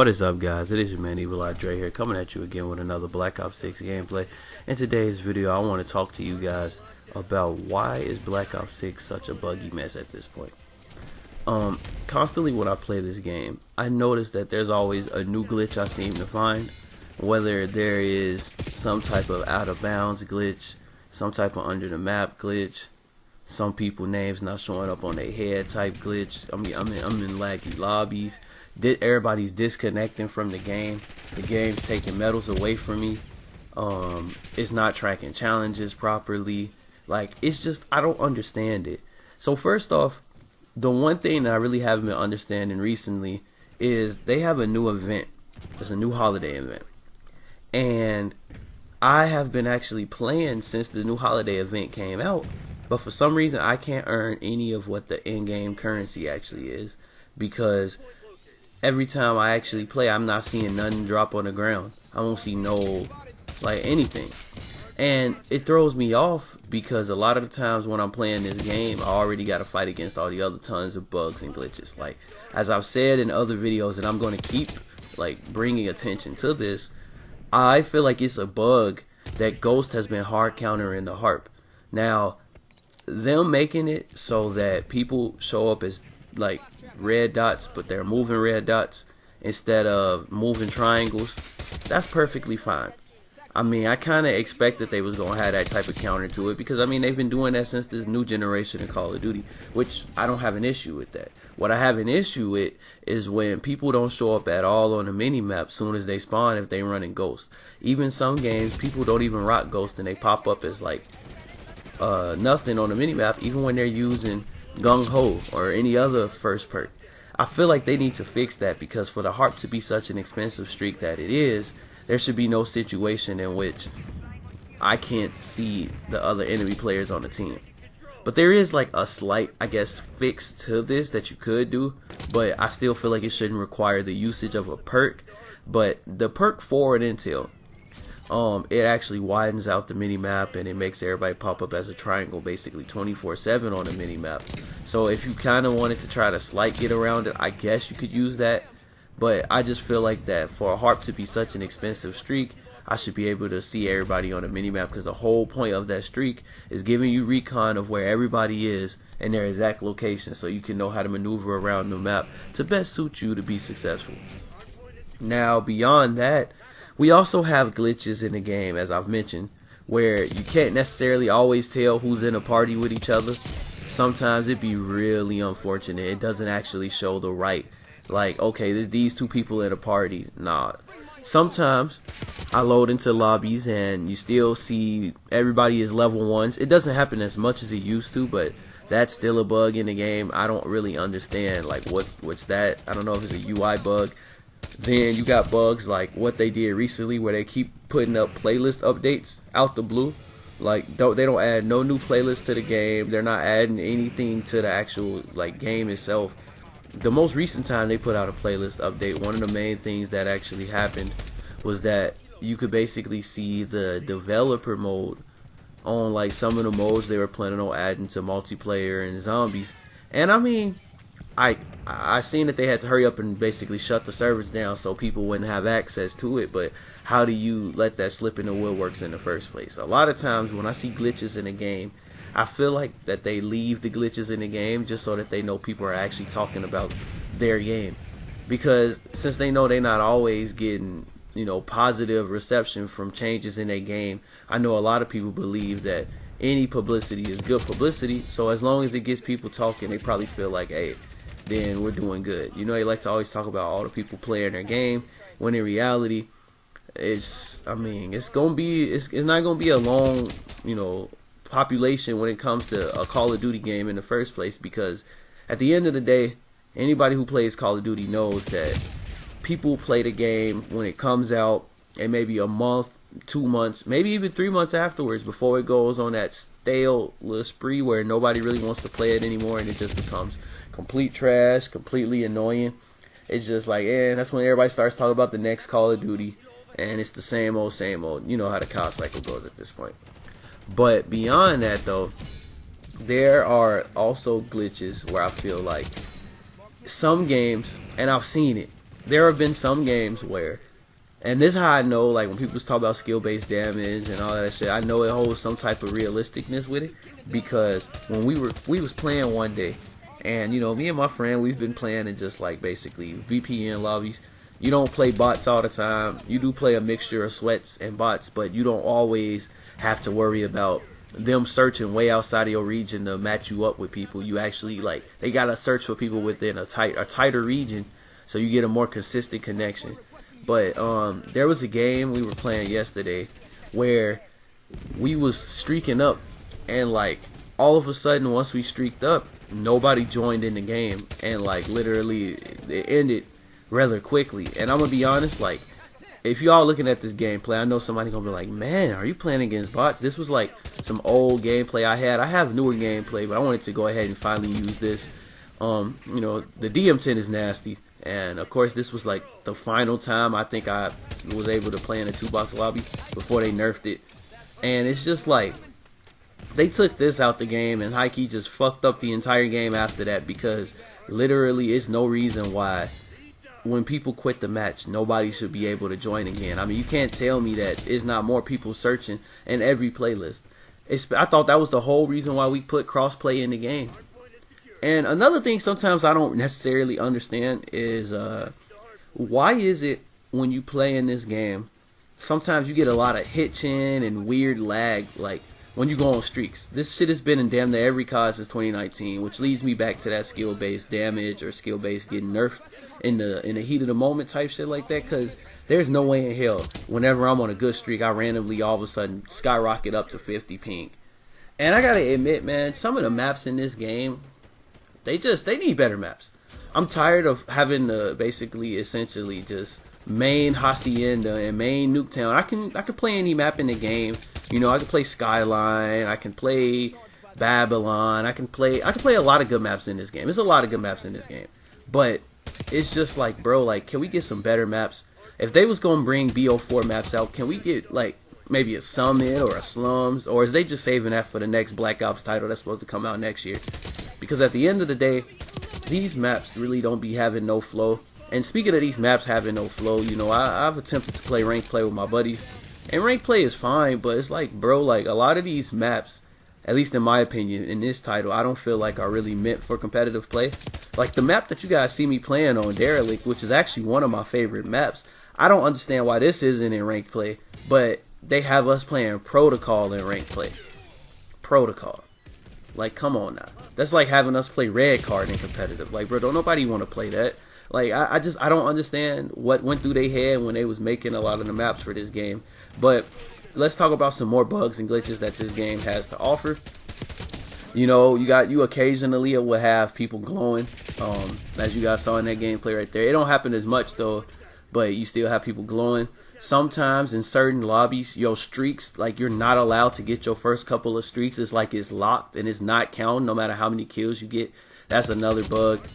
What is up, guys? It is your man Evil Eye Dre here, coming at you again with another Black Ops 6 gameplay. In today's video, I want to talk to you guys about why is Black Ops 6 such a buggy mess at this point. Constantly when I play this game, I notice that there's always a new glitch I seem to find. Whether there is some type of out of bounds glitch, some type of under the map glitch, some people names not showing up on their head type glitch. I'm in laggy lobbies. Everybody's disconnecting from the game. The game's taking medals away from me. It's not tracking challenges properly. Like, it's just, I don't understand it. So first off, the one thing that I really haven't been understanding recently is they have a new event. It's a new holiday event. And I have been actually playing since the new holiday event came out. But for some reason, I can't earn any of what the in-game currency actually is. Because every time I actually play, I'm not seeing nothing drop on the ground. I don't see no, like, anything. And it throws me off because a lot of the times when I'm playing this game, I already got to fight against all the other tons of bugs and glitches. Like, as I've said in other videos, and I'm going to keep, like, bringing attention to this, I feel like it's a bug that Ghost has been hard countering the Harp. Now, them making it so that people show up as, like, red dots, but they're moving red dots instead of moving triangles, that's perfectly fine. I mean, I kind of expected they was going to have that type of counter to it because, I mean, they've been doing that since this new generation of Call of Duty, which I don't have an issue with that. What I have an issue with is when people don't show up at all on the mini-map soon as they spawn if they running Ghost. Even some games, people don't even rock Ghost and they pop up as, like, nothing on the mini-map, even when they're using Gung Ho or any other first perk. I feel like they need to fix that because for the Harp to be such an expensive streak that it is, there should be no situation in which I can't see the other enemy players on the team. But there is like a slight, I guess, fix to this that you could do, but I still feel like it shouldn't require the usage of a perk. But the perk Forward Intel, it actually widens out the mini map and it makes everybody pop up as a triangle basically 24/7 on the mini map. So if you kind of wanted to try to slight get around it, I guess you could use that. But I just feel like that for a Harp to be such an expensive streak, I should be able to see everybody on the mini map because the whole point of that streak is giving you recon of where everybody is and their exact location so you can know how to maneuver around the map to best suit you to be successful. Now, beyond that, we also have glitches in the game, as I've mentioned, where you can't necessarily always tell who's in a party with each other. Sometimes it'd be really unfortunate. It doesn't actually show the right, like, okay, there's these two people in a party. Nah. Sometimes I load into lobbies and you still see everybody is level 1s. It doesn't happen as much as it used to, but that's still a bug in the game. I don't really understand, like, what's that? I don't know if it's a UI bug. Then you got bugs like what they did recently where they keep putting up playlist updates out the blue. Like, they don't add no new playlists to the game. They're not adding anything to the actual, like, game itself. The most recent time they put out a playlist update, one of the main things that actually happened was that you could basically see the developer mode on, like, some of the modes they were planning on adding to multiplayer and zombies. And I mean, I seen that they had to hurry up and basically shut the servers down so people wouldn't have access to it, but how do you let that slip in the woodworks in the first place? A lot of times when I see glitches in a game, I feel like that they leave the glitches in the game just so that they know people are actually talking about their game. Because since they know they're not always getting, you know, positive reception from changes in their game, I know a lot of people believe that any publicity is good publicity. So as long as it gets people talking, they probably feel like, hey, then we're doing good. You know, they like to always talk about all the people playing their game, when in reality, it's not gonna be a long, you know, population when it comes to a Call of Duty game in the first place, because at the end of the day, anybody who plays Call of Duty knows that people play the game when it comes out and maybe a month, 2 months, maybe even 3 months afterwards before it goes on that stale little spree where nobody really wants to play it anymore and it just becomes complete trash, completely annoying. It's just like, that's when everybody starts talking about the next Call of Duty and it's the same old, same old. You know how the cow cycle goes at this point. But beyond that though, there are also glitches where I feel like some games, and I've seen it, there have been some games where, and this is how I know, like when people talk about skill-based damage and all that shit, I know it holds some type of realisticness with it, because when we was playing one day, and me and my friend, we've been playing in just like basically VPN lobbies. You don't play bots all the time. You do play a mixture of sweats and bots, but you don't always have to worry about them searching way outside of your region to match you up with people. You actually, like, they gotta search for people within a tighter region, so you get a more consistent connection. But there was a game we were playing yesterday where we was streaking up, and like all of a sudden, once we streaked up, nobody joined in the game, and like literally it ended rather quickly. And I'm gonna be honest, like, if y'all looking at this gameplay, I know somebody gonna be like, man, are you playing against bots? This was like some old gameplay I had. I have newer gameplay, but I wanted to go ahead and finally use this. The DM10 is nasty, and of course this was like the final time I think I was able to play in a 2-box lobby before they nerfed it. And it's just like, they took this out the game, and Hikey just fucked up the entire game after that, because literally it's no reason why when people quit the match, nobody should be able to join again. I mean, you can't tell me that it's not more people searching in every playlist. I thought that was the whole reason why we put crossplay in the game. And another thing sometimes I don't necessarily understand is why is it when you play in this game, sometimes you get a lot of hitching and weird lag, like when you go on streaks. This shit has been in damn near every COD since 2019, which leads me back to that skill-based damage or skill-based getting nerfed in the heat of the moment type shit like that. Because there's no way in hell whenever I'm on a good streak, I randomly all of a sudden skyrocket up to 50 ping. And I gotta admit, man, some of the maps in this game, they need better maps. I'm tired of having to basically essentially just main Hacienda and main Nuketown. I can play any map in the game. I can play Skyline, I can play Babylon, I can play a lot of good maps in this game. There's a lot of good maps in this game. But it's just like, bro, like, can we get some better maps? If they was gonna bring BO4 maps out, can we get like maybe a Summit or a Slums, or is they just saving that for the next Black Ops title that's supposed to come out next year? Because at the end of the day, these maps really don't be having no flow. And speaking of these maps having no flow, I've attempted to play ranked play with my buddies, and ranked play is fine, but it's like, bro, like a lot of these maps, at least in my opinion, in this title, I don't feel like are really meant for competitive play. Like the map that you guys see me playing on, Derelict, which is actually one of my favorite maps, I don't understand why this isn't in ranked play, but they have us playing Protocol in ranked play. Protocol. Like, come on now. That's like having us play Red Card in competitive. Like, bro, don't nobody want to play that. Like, I don't understand what went through their head when they was making a lot of the maps for this game. But let's talk about some more bugs and glitches that this game has to offer. You occasionally will have people glowing, as you guys saw in that gameplay right there. It don't happen as much though, but you still have people glowing. Sometimes in certain lobbies, your streaks, like, you're not allowed to get your first couple of streaks. It's like it's locked and it's not counting no matter how many kills you get. That's another bug.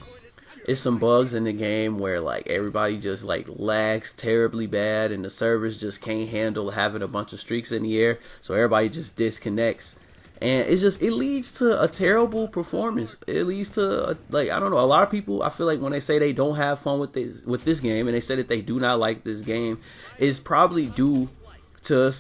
It's some bugs in the game where like everybody just like lags terribly bad, and the servers just can't handle having a bunch of streaks in the air, so everybody just disconnects, and it leads to a terrible performance. It leads to like, I don't know, a lot of people, I feel like when they say they don't have fun with this game, and they say that they do not like this game, is probably due to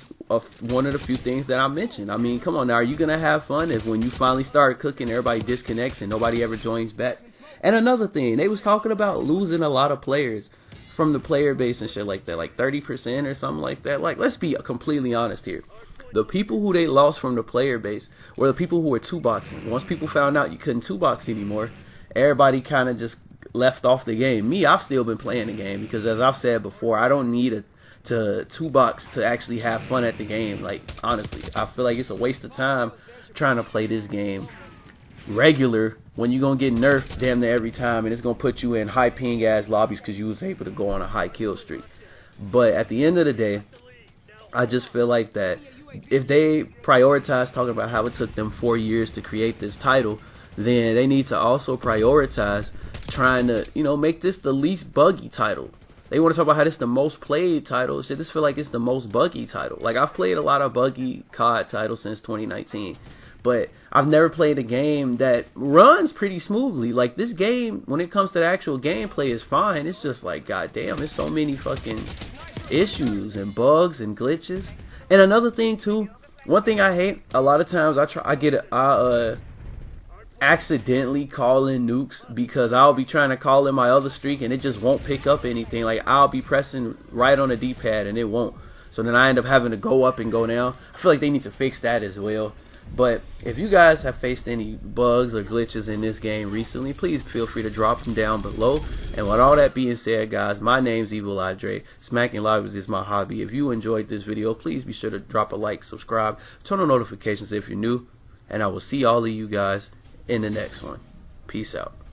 one of the few things that I mentioned. I mean, come on now, are you gonna have fun if when you finally start cooking, everybody disconnects and nobody ever joins back? And another thing, they was talking about losing a lot of players from the player base and shit like that, like 30% or something like that. Like, let's be completely honest here. The people who they lost from the player base were the people who were 2-boxing. Once people found out you couldn't 2-box anymore, everybody kind of just left off the game. Me, I've still been playing the game because, as I've said before, I don't need to 2-box to actually have fun at the game. Like, honestly, I feel like it's a waste of time trying to play this game regular when you're gonna get nerfed damn near every time, and it's gonna put you in high ping ass lobbies because you was able to go on a high kill streak. But at the end of the day, I just feel like that if they prioritize talking about how it took them 4 years to create this title, then they need to also prioritize trying to, make this the least buggy title. They want to talk about how this is the most played title. Shit, this feel like it's the most buggy title. Like, I've played a lot of buggy COD titles since 2019. but I've never played a game that runs pretty smoothly. Like this game, when it comes to the actual gameplay, is fine. It's just like, goddamn, there's so many fucking issues and bugs and glitches. And another thing too, one thing I hate, a lot of times I accidentally call in nukes because I'll be trying to call in my other streak and it just won't pick up anything. Like I'll be pressing right on the D-pad and it won't. So then I end up having to go up and go down. I feel like they need to fix that as well. But if you guys have faced any bugs or glitches in this game recently, please feel free to drop them down below. And with all that being said, guys, my name's Evil Eye Dre. Smacking lobbies is my hobby. If you enjoyed this video, please be sure to drop a like, subscribe, turn on notifications if you're new, and I will see all of you guys in the next one. Peace out.